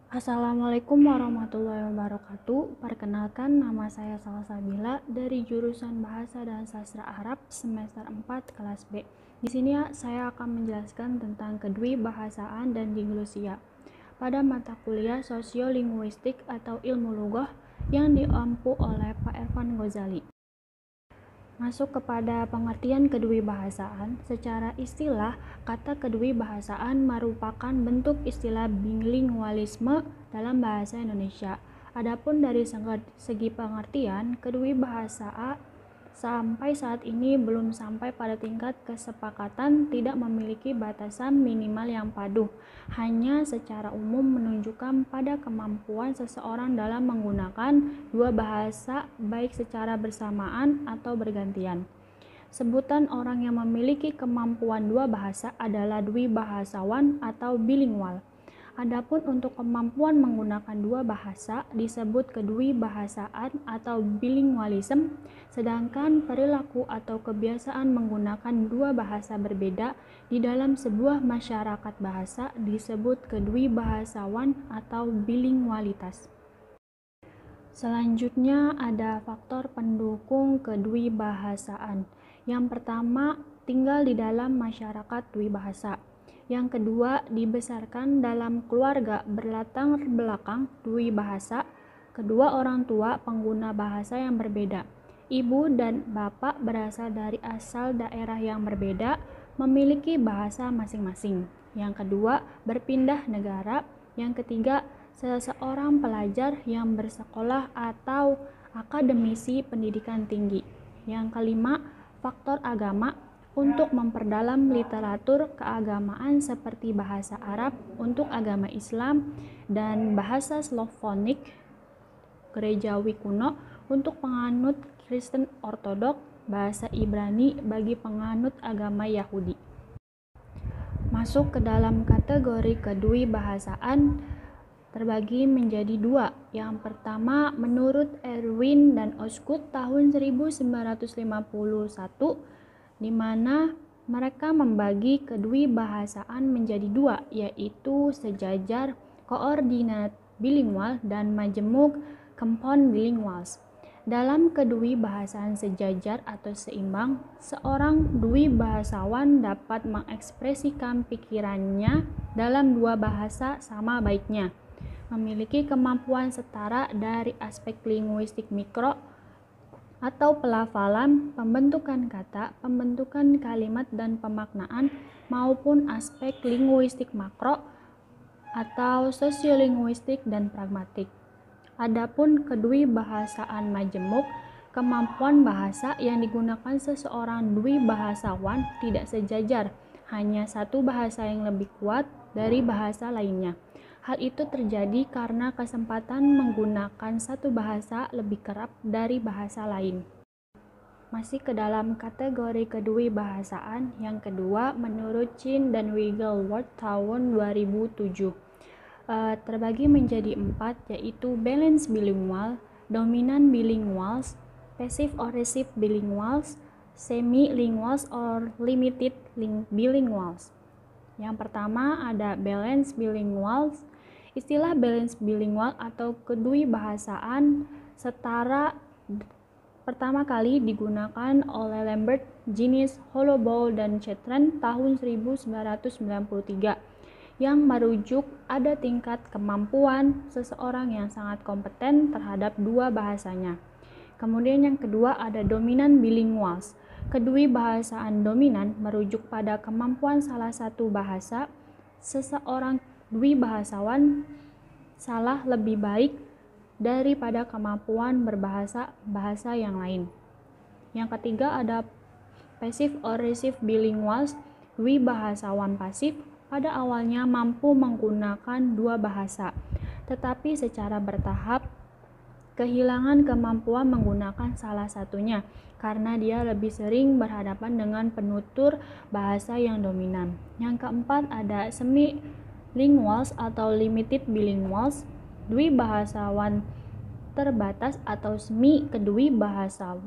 Assalamualaikum warahmatullahi wabarakatuh. Perkenalkan, nama saya Salsabila dari jurusan Bahasa dan Sastra Arab semester 4 kelas B. Di sini saya akan menjelaskan tentang kedwibahasaan dan diglosia pada mata kuliah Sosiolinguistik atau Ilmu Lughah yang diampu oleh Pak Ervan Ghazali. Masuk kepada pengertian kedwibahasaan, secara istilah, kata kedwibahasaan merupakan bentuk istilah bilingualisme dalam bahasa Indonesia. Adapun dari segi pengertian, kedwibahasaan sampai saat ini belum sampai pada tingkat kesepakatan, tidak memiliki batasan minimal yang paduh, hanya secara umum menunjukkan pada kemampuan seseorang dalam menggunakan dua bahasa baik secara bersamaan atau bergantian. Sebutan orang yang memiliki kemampuan dua bahasa adalah dwibahasawan atau bilingual. Adapun untuk kemampuan menggunakan dua bahasa disebut kedwibahasaan atau bilingualism, sedangkan perilaku atau kebiasaan menggunakan dua bahasa berbeda di dalam sebuah masyarakat bahasa disebut kedwibahasawan atau bilingualitas. Selanjutnya ada faktor pendukung kedwibahasaan. Yang pertama, tinggal di dalam masyarakat dwibahasa. Yang kedua, dibesarkan dalam keluarga berlatar belakang dwibahasa, kedua orang tua pengguna bahasa yang berbeda. Ibu dan bapak berasal dari asal daerah yang berbeda, memiliki bahasa masing-masing. Yang kedua, berpindah negara. Yang ketiga, seseorang pelajar yang bersekolah atau akademisi pendidikan tinggi. Yang kelima, faktor agama untuk memperdalam literatur keagamaan seperti bahasa Arab untuk agama Islam dan bahasa Slavonik gerejawi kuno untuk penganut Kristen Ortodok, bahasa Ibrani bagi penganut agama Yahudi. Masuk ke dalam kategori kedwibahasaan terbagi menjadi dua. Yang pertama, menurut Erwin dan Osgood tahun 1951, di mana mereka membagi kedwibahasaan menjadi dua, yaitu sejajar koordinat bilingual dan majemuk compound bilinguals. Dalam kedwibahasaan sejajar atau seimbang, seorang dwibahasawan dapat mengekspresikan pikirannya dalam dua bahasa sama baiknya, memiliki kemampuan setara dari aspek linguistik mikro atau pelafalan, pembentukan kata, pembentukan kalimat dan pemaknaan, maupun aspek linguistik makro atau sosiolinguistik dan pragmatik. Adapun kedwibahasaan majemuk, kemampuan bahasa yang digunakan seseorang dwibahasawan tidak sejajar, hanya satu bahasa yang lebih kuat dari bahasa lainnya. Hal itu terjadi karena kesempatan menggunakan satu bahasa lebih kerap dari bahasa lain. Masih ke dalam kategori kedwibahasaan, yang kedua menurut Chin dan Wigglesworth tahun 2007. Terbagi menjadi 4, yaitu balance bilingual, dominant bilinguals, passive or receive bilinguals, semi-linguals or limited bilinguals. Yang pertama ada balance bilinguals. Istilah balance bilingual atau kedwibahasaan setara pertama kali digunakan oleh Lambert, Guinness, Holloway, dan Chetran tahun 1993 yang merujuk ada tingkat kemampuan seseorang yang sangat kompeten terhadap dua bahasanya. Kemudian yang kedua ada dominant bilinguals. Kedwibahasaan dominan merujuk pada kemampuan salah satu bahasa. Seseorang dwibahasawan salah lebih baik daripada kemampuan berbahasa bahasa yang lain. Yang ketiga ada passive or receive bilinguals. Dwibahasawan pasif pada awalnya mampu menggunakan dua bahasa, tetapi secara bertahap kehilangan kemampuan menggunakan salah satunya karena dia lebih sering berhadapan dengan penutur bahasa yang dominan. Yang keempat ada semi-linguals atau limited bilinguals. Dwibahasawan terbatas atau semi kedwibahasaan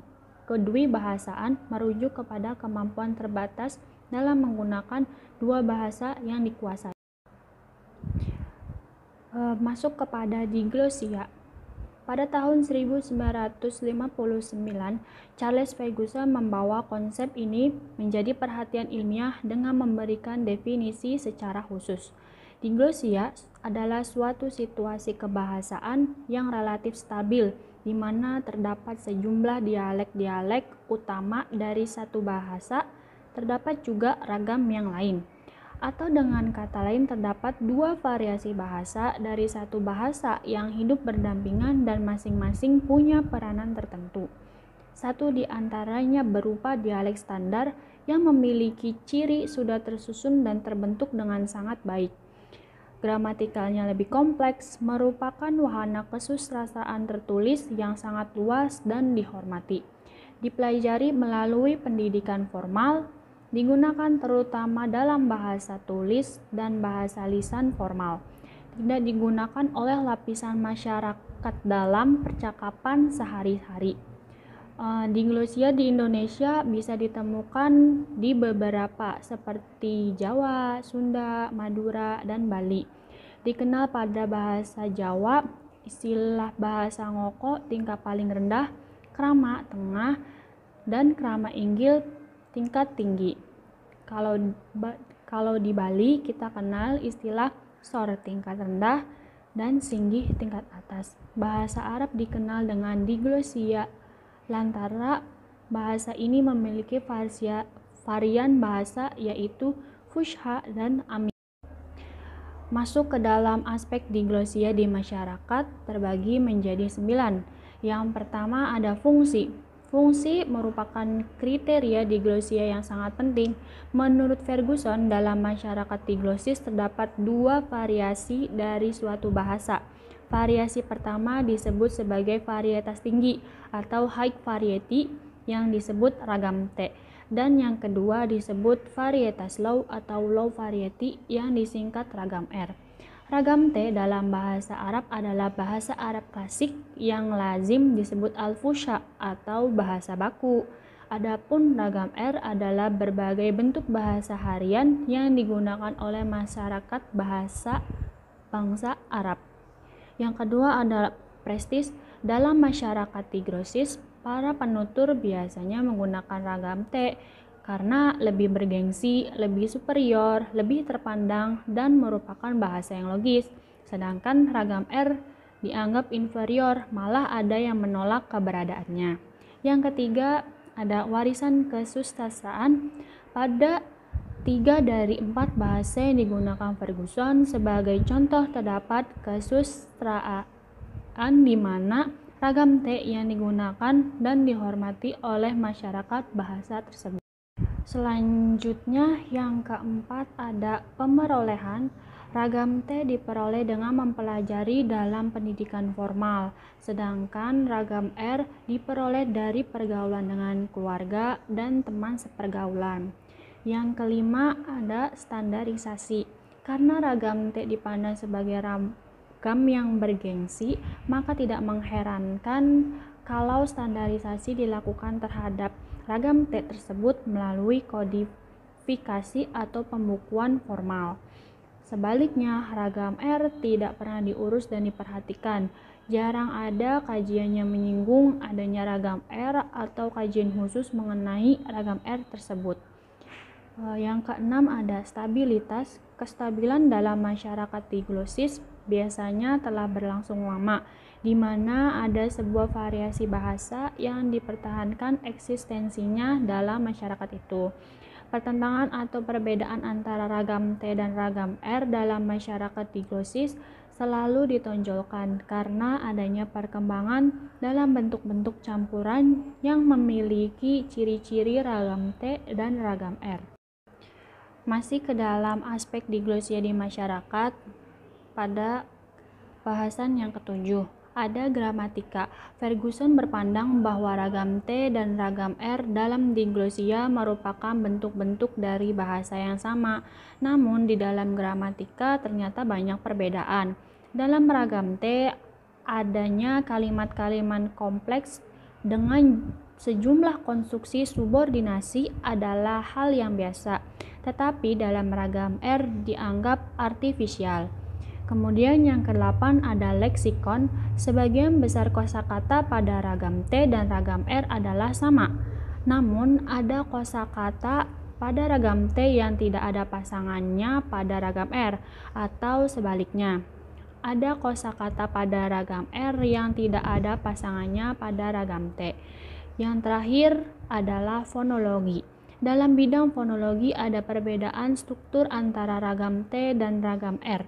merujuk kepada kemampuan terbatas dalam menggunakan dua bahasa yang dikuasai. masuk kepada diglosia. Pada tahun 1959, Charles Ferguson membawa konsep ini menjadi perhatian ilmiah dengan memberikan definisi secara khusus. Diglosia adalah suatu situasi kebahasaan yang relatif stabil, di mana terdapat sejumlah dialek-dialek utama dari satu bahasa, terdapat juga ragam yang lain. Atau dengan kata lain terdapat dua variasi bahasa dari satu bahasa yang hidup berdampingan dan masing-masing punya peranan tertentu. Satu di antaranya berupa dialek standar yang memiliki ciri sudah tersusun dan terbentuk dengan sangat baik. Gramatikalnya lebih kompleks, merupakan wahana kesusastraan tertulis yang sangat luas dan dihormati. Dipelajari melalui pendidikan formal, digunakan terutama dalam bahasa tulis dan bahasa lisan formal. Tidak digunakan oleh lapisan masyarakat dalam percakapan sehari-hari. Diglosia di Indonesia bisa ditemukan di beberapa seperti Jawa, Sunda, Madura, dan Bali. Dikenal pada bahasa Jawa, istilah bahasa ngoko tingkat paling rendah, krama tengah, dan krama inggil tingkat tinggi. Kalau di Bali kita kenal istilah sor tingkat rendah dan singgih tingkat atas. Bahasa Arab dikenal dengan diglosia lantaran bahasa ini memiliki varian bahasa yaitu fusha dan ammi. Masuk ke dalam aspek diglosia di masyarakat terbagi menjadi 9. Yang pertama ada fungsi. Fungsi merupakan kriteria diglosia yang sangat penting. Menurut Ferguson, dalam masyarakat diglosis terdapat dua variasi dari suatu bahasa. Variasi pertama disebut sebagai varietas tinggi atau high variety yang disebut ragam T. Dan yang kedua disebut varietas low atau low variety yang disingkat ragam R. Ragam T dalam bahasa Arab adalah bahasa Arab klasik yang lazim disebut al-fusha atau bahasa baku. Adapun ragam R adalah berbagai bentuk bahasa harian yang digunakan oleh masyarakat bahasa bangsa Arab. Yang kedua adalah prestis. Dalam masyarakat diglosis, para penutur biasanya menggunakan ragam T karena lebih bergengsi, lebih superior, lebih terpandang, dan merupakan bahasa yang logis. Sedangkan ragam R dianggap inferior, malah ada yang menolak keberadaannya. Yang ketiga ada warisan kesusastraan. Pada 3 dari 4 bahasa yang digunakan Ferguson sebagai contoh terdapat kesusastraan di mana ragam T yang digunakan dan dihormati oleh masyarakat bahasa tersebut. Selanjutnya yang keempat ada pemerolehan. Ragam T diperoleh dengan mempelajari dalam pendidikan formal, sedangkan ragam R diperoleh dari pergaulan dengan keluarga dan teman sepergaulan. Yang kelima ada standarisasi. Karena ragam T dipandang sebagai ragam yang bergengsi, maka tidak mengherankan kalau standarisasi dilakukan terhadap ragam T tersebut melalui kodifikasi atau pembukuan formal. Sebaliknya, ragam R tidak pernah diurus dan diperhatikan. Jarang ada kajian yang menyinggung adanya ragam R atau kajian khusus mengenai ragam R tersebut. Yang keenam ada stabilitas. Kestabilan dalam masyarakat diglosis biasanya telah berlangsung lama, di mana ada sebuah variasi bahasa yang dipertahankan eksistensinya dalam masyarakat itu. Pertentangan atau perbedaan antara ragam T dan ragam R dalam masyarakat diglosis selalu ditonjolkan karena adanya perkembangan dalam bentuk-bentuk campuran yang memiliki ciri-ciri ragam T dan ragam R. Masih ke dalam aspek diglosia di masyarakat, pada bahasan yang ketujuh ada gramatika. Ferguson berpandang bahwa ragam T dan ragam R dalam diglosia merupakan bentuk-bentuk dari bahasa yang sama. Namun di dalam gramatika ternyata banyak perbedaan. Dalam ragam T adanya kalimat-kalimat kompleks dengan sejumlah konstruksi subordinasi adalah hal yang biasa. Tetapi dalam ragam R dianggap artifisial. Kemudian yang ke-8 ada leksikon. Sebagian besar kosakata pada ragam T dan ragam R adalah sama. Namun ada kosakata pada ragam T yang tidak ada pasangannya pada ragam R, atau sebaliknya. Ada kosakata pada ragam R yang tidak ada pasangannya pada ragam T. Yang terakhir adalah fonologi. Dalam bidang fonologi ada perbedaan struktur antara ragam T dan ragam R.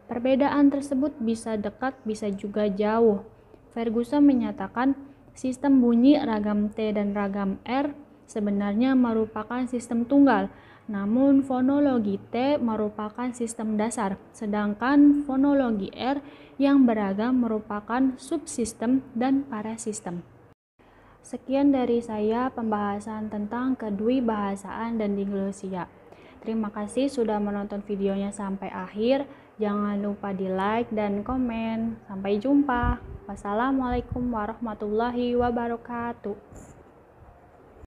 Perbedaan tersebut bisa dekat, bisa juga jauh. Ferguson menyatakan sistem bunyi ragam T dan ragam R sebenarnya merupakan sistem tunggal, namun fonologi T merupakan sistem dasar, sedangkan fonologi R yang beragam merupakan subsistem dan parasistem. Sekian dari saya pembahasan tentang kedwibahasaan dan diglosia. Terima kasih sudah menonton videonya sampai akhir. Jangan lupa di like dan komen. Sampai jumpa. Wassalamualaikum warahmatullahi wabarakatuh.